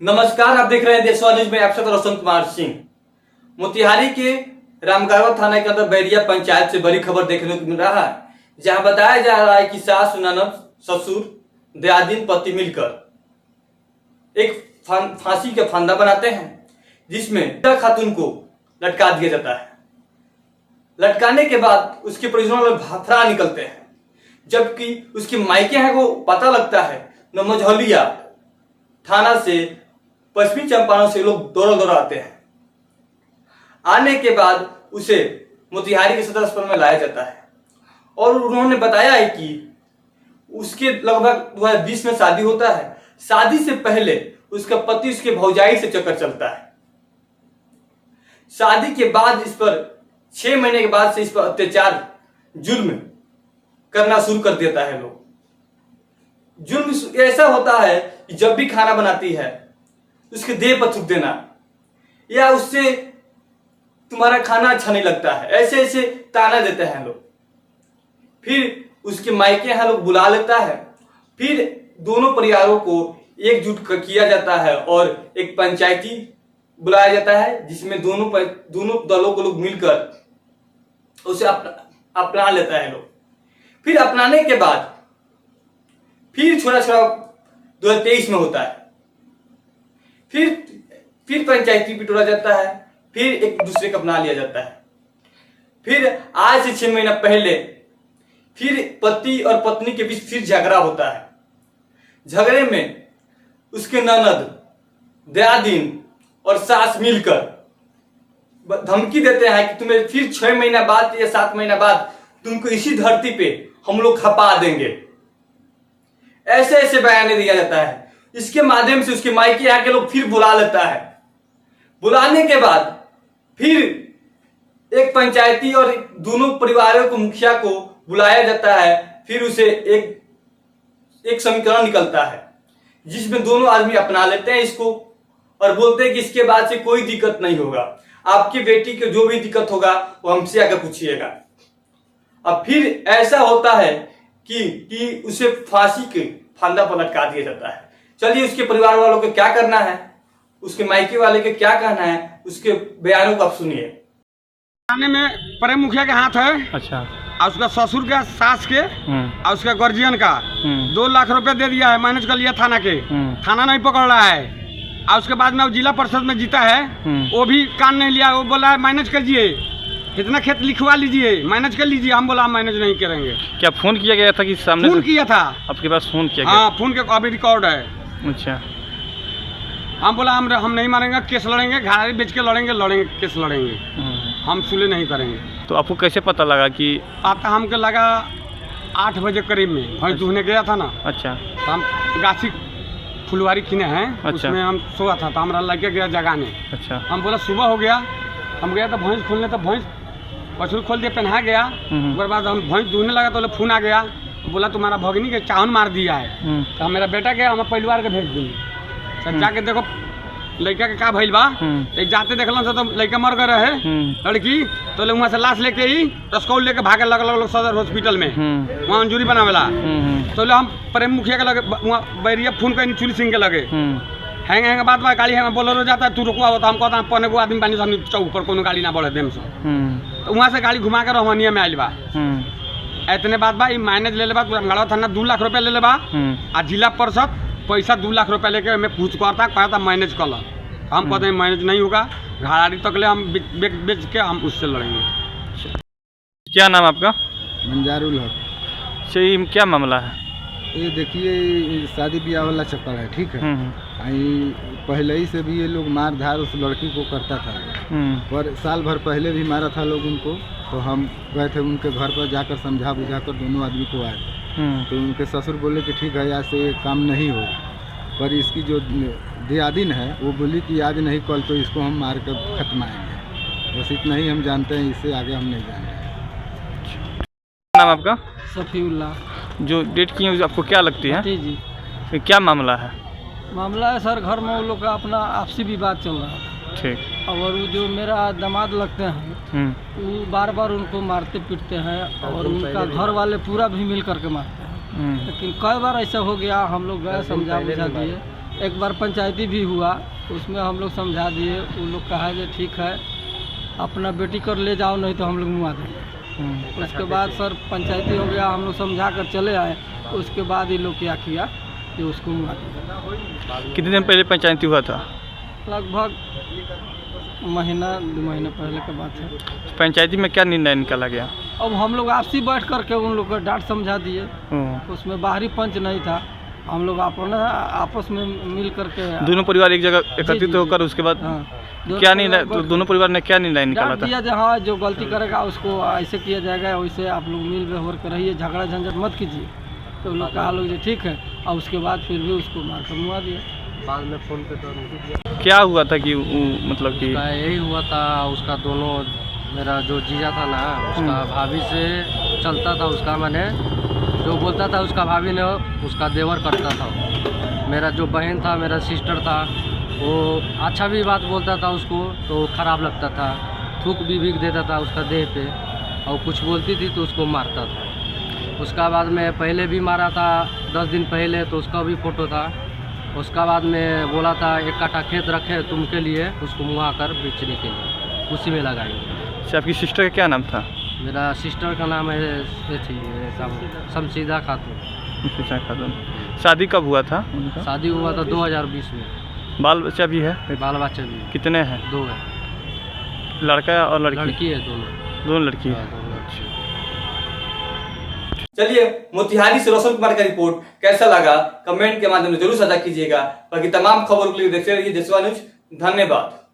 नमस्कार, आप देख रहे हैं देशवा न्यूज में आपके साथ रोशन कुमार सिंह। मोतिहारी के रामगढ़वा थाना के अंदर बैरिया पंचायत से बड़ी खबर देखने को मिल रहा है, जहां बताया जा रहा है कि सास, ननद, ससुर, दयादीन, पति मिलकर एक फांसी का फंदा बनाते हैं, जिसमें खातून को लटका दिया जाता है। लटकाने के बाद उसके परिजनों लोग फरार निकलते हैं, जबकि उसके मायके हैं वो पता लगता है न मझौलिया थाना से, पश्चिमी चंपारण से लोग दौड़ा आते हैं। आने के बाद उसे मोतिहारी के सदर अस्पताल में लाया जाता है और उन्होंने बताया है कि उसके लगभग 2020 में शादी होता है। शादी से पहले उसका पति उसके भौजाई से चक्कर चलता है। शादी के बाद इस पर 6 महीने के बाद से इस पर अत्याचार, जुल्म करना शुरू कर देता है। लोग जुल्म ऐसा होता है कि जब भी खाना बनाती है उसके देह पर थूक देना, या उससे तुम्हारा खाना अच्छा नहीं लगता है, ऐसे ऐसे ताना देते हैं लोग। फिर उसके मायके हैं लोग बुला लेता है। फिर दोनों परिवारों को एकजुट किया जाता है और एक पंचायती बुलाया जाता है, जिसमें दोनों दलों को लोग मिलकर उसे अपना लेता है लोग। फिर अपनाने के बाद फिर छोटा 2023 में होता है। फिर पंचायती पिटोरा जाता है, फिर एक दूसरे को अपना लिया जाता है। फिर आज से 6 महीना पहले फिर पति और पत्नी के बीच फिर झगड़ा होता है। झगड़े में उसके ननद, दयादीन और सास मिलकर धमकी देते हैं कि तुम्हें फिर 6 महीना बाद या 7 महीना बाद तुमको इसी धरती पे हम लोग खपा देंगे। ऐसे ऐसे बयान दिया जाता है। इसके माध्यम से उसके मायके आके लोग फिर बुला लेता है। बुलाने के बाद फिर एक पंचायती और दोनों परिवारों को, मुखिया को बुलाया जाता है। फिर उसे एक समीकरण निकलता है, जिसमें दोनों आदमी अपना लेते हैं इसको और बोलते हैं कि इसके बाद से कोई दिक्कत नहीं होगा, आपकी बेटी को जो भी दिक्कत होगा वो हमसे आकर पूछिएगा। अब फिर ऐसा होता है कि उसे फांसी के फंदा पर लटका दिया जाता है। चलिए उसके परिवार वालों को क्या करना है, उसके मायके वाले के क्या कहना है, उसके बयानों को आप सुनिए। थाने में प्रेम मुखिया के हाथ है। अच्छा। और उसका ससुर के, सास के और उसका गार्जियन का 2 लाख रुपए दे दिया है, मैनेज कर लिया थाना के। थाना नहीं पकड़ रहा है। और उसके बाद में वो जिला परिषद में जीता है, वो भी कान नहीं लिया। वो बोला है मैनेज कीजिए, इतना खेत लिखवा लीजिए, मैनेज कर लीजिए। हम बोला हम मैनेज नहीं करेंगे। क्या फोन किया गया था कि सामने फोन किया था? आपके पास फोन किया गया? हाँ, फोन के अभी रिकॉर्ड है। अच्छा। हम बोला हम नहीं मारेंगे, केस लड़ेंगे, घाड़ी बेच के लड़ेंगे, केस लड़ेंगे, हम सुले नहीं करेंगे। तो आपको कैसे पता लगा कि? पता हमको लगा 8 बजे करीब में भैंस दूहने गया था ना। अच्छा। तो हम गाछी फुलवारी किने हैं। अच्छा। उसमें हम सोया था तो हमारा लगे गया जगाने। अच्छा। हम बोला सुबह हो गया, हम गया तो भैंस खोलने, तो भैंस पशु खोल दिया, पहना गया। उसके बाद हम भैंस दूहने लगा तो फोन आ गया, बोला तुम्हारा भगनी के चावन मार दिया है। तो मेरा बेटा गया, हम परिवार के भेज दी। तो जाके देखो लड़का के का भइल बा। एक जाते देखल तो लड़का मर गए रहे, लड़की तो वहाँ से लाश लेके ही रसकौल लेके भागे लगल सदर हॉस्पिटल में, वहाँ अंजूरी बनावेला। तो हम प्रेम मुखिया के लगे वहाँ बैरिया फोन कर चुनी सिंह के लगे। हैंग बात बा, गाड़ी हैंग बोलो जाता है, तू रुकवा होता। हम कहता 15 आदमी बानी हम चौक पर, कोनो गाड़ी ना बढ़े देम से। तो वहाँ से गाड़ी घुमा के रोहनिया में आयल बा। इतने बात बा, मैनेज ले लेबा, रामगढ़वा थाना 2 लाख रुपया ले लेबा। आ जिला परिषद पैसा 2 लाख रुपया लेके हमें पूछ करता, कहता मैनेज कर लो। हम कहते हैं मैनेज नहीं होगा, घाड़ी तक ले हम बेच के हम उससे लड़ेंगे। क्या नाम आपका? मंजारुल हक। ये क्या मामला है? ये देखिए शादी ब्याह वाला चक्कर है, ठीक है। पहले ही से भी ये लोग मार धार उस लड़की को करता था, पर साल भर पहले भी मारा था लोग उनको। तो हम गए थे उनके घर पर, जाकर समझा बुझा कर दोनों आदमी को आए। तो उनके ससुर बोले कि ठीक है, आज से ये काम नहीं होगा। पर इसकी जो दयादीन है वो बोली कि आज नहीं कल तो इसको हम मार कर खत्माएंगे। बस इतना ही हम जानते हैं, इससे आगे हम नहीं जानते। नाम आपका? सफीउल्लाह। जो डेट की है आपको क्या लगती है? जी। क्या मामला है? मामला है सर, घर में वो लोग का अपना आपसी विवाद चल रहा है। ठीक। और वो जो मेरा दामाद लगते हैं वो बार बार उनको मारते पीटते हैं, और उनका घर वाले पूरा भी मिल करके मारते हैं। लेकिन कई बार ऐसा हो गया, हम लोग गए समझा बुझा दिए, एक बार पंचायती भी हुआ, उसमें हम लोग समझा दिए, वो लोग कहा कि ठीक है अपना बेटी कर ले जाओ, नहीं तो हम लोग मुआ देंगे। उसके बाद सर पंचायती हो गया, हम लोग समझा कर चले आए। उसके बाद ये लोग क्या किया कि उसको मुआ दिया। कितने दिन पहले पंचायती हुआ था? लगभग महीना 2 महीने पहले की बात है। पंचायती में क्या निर्णय निकाला गया? अब हम लोग आपसी बैठ करके उन लोग को डांट समझा दिए। उसमें बाहरी पंच नहीं था, हम लोग अपना आपस में मिल करके दोनों परिवार एक जगह एकत्रित होकर उसके बाद क्या निर्णय, तो दोनों परिवार ने क्या निर्णय निकाला डांट था? दिया जहाँ जो गलती करेगा उसको ऐसे किया जाएगा, वैसे आप लोग मिल व्यवहार कर रहिए, झगड़ा झंझट मत कीजिए। तो लोग कहा लोग जो ठीक है, और उसके बाद फिर भी उसको मार कर मुआ दिया। बाद में फ़ोन पे तो क्या हुआ था कि मतलब कि यही हुआ था, उसका दोनों मेरा जो जीजा था ना, उसका भाभी से चलता था, उसका मैंने जो बोलता था उसका भाभी ने उसका देवर करता था। मेरा जो बहन था, मेरा सिस्टर था, वो अच्छा भी बात बोलता था उसको तो ख़राब लगता था, थूक भी भीग देता था उसका देह पे, और कुछ बोलती थी तो उसको मारता था। उसका बाद में पहले भी मारा था 10 दिन पहले, तो उसका भी फ़ोटो था। उसका बाद में बोला था 1 काठा खेत रखे तुमके लिए, उसको मुआ कर बेचने के लिए, उसी में लगाएंगे। अच्छा, आपकी सिस्टर का क्या नाम था? मेरा सिस्टर का नाम है ये थी शमशीदा खातून। शादी कब हुआ था उनका? शादी हुआ था 2020 में। बाल बच्चा भी है? बाल बच्चे भी कितने हैं? 2 है। लड़का और लड़की? लड़की है दोनों लड़की है। चलिए, मोतिहारी से रोशन कुमार का रिपोर्ट कैसा लगा कमेंट के माध्यम से जरूर साझा कीजिएगा। बाकी तमाम खबरों के लिए देखते रहिए जसवा न्यूज। धन्यवाद।